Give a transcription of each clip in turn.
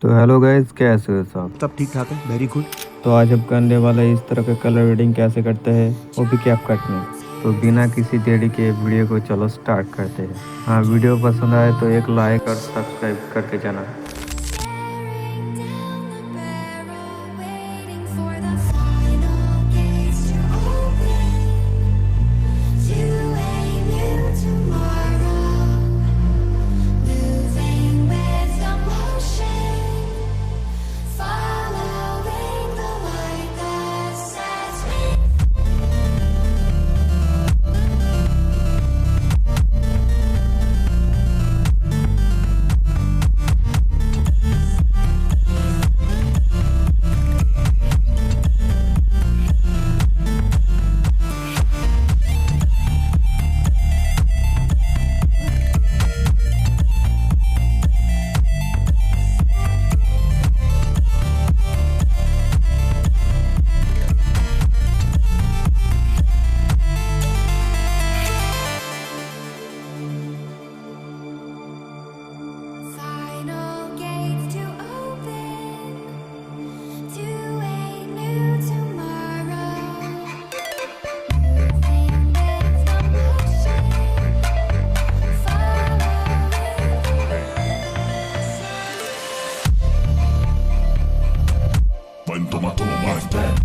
तो hello guys, कैसे हो सब। सब ठीक ठाक है। Very good. तो आज हम करने वाला है इस तरह का कलर रीडिंग कैसे करते हैं, वो भी कैपकट में। तो बिना किसी देरी के वीडियो को चलो स्टार्ट करते हैं। हाँ, वीडियो पसंद आए तो एक लाइक और सब्सक्राइब करके जाना। Staring down the barrel, waiting for the final gates to open to a new tomorrow. Moving with the motion, following the light that sets me. Final gates to open to a new tomorrow. Moving with the motion, following When tomato más bad.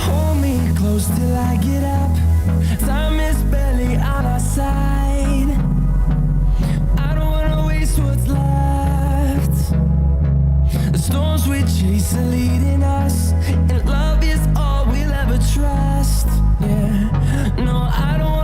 Hold me close till I get up. Time is barely on our side. I don't wanna waste what's left. The storms we chase are leading us, and love is all we'll ever trust. Yeah, no, I don't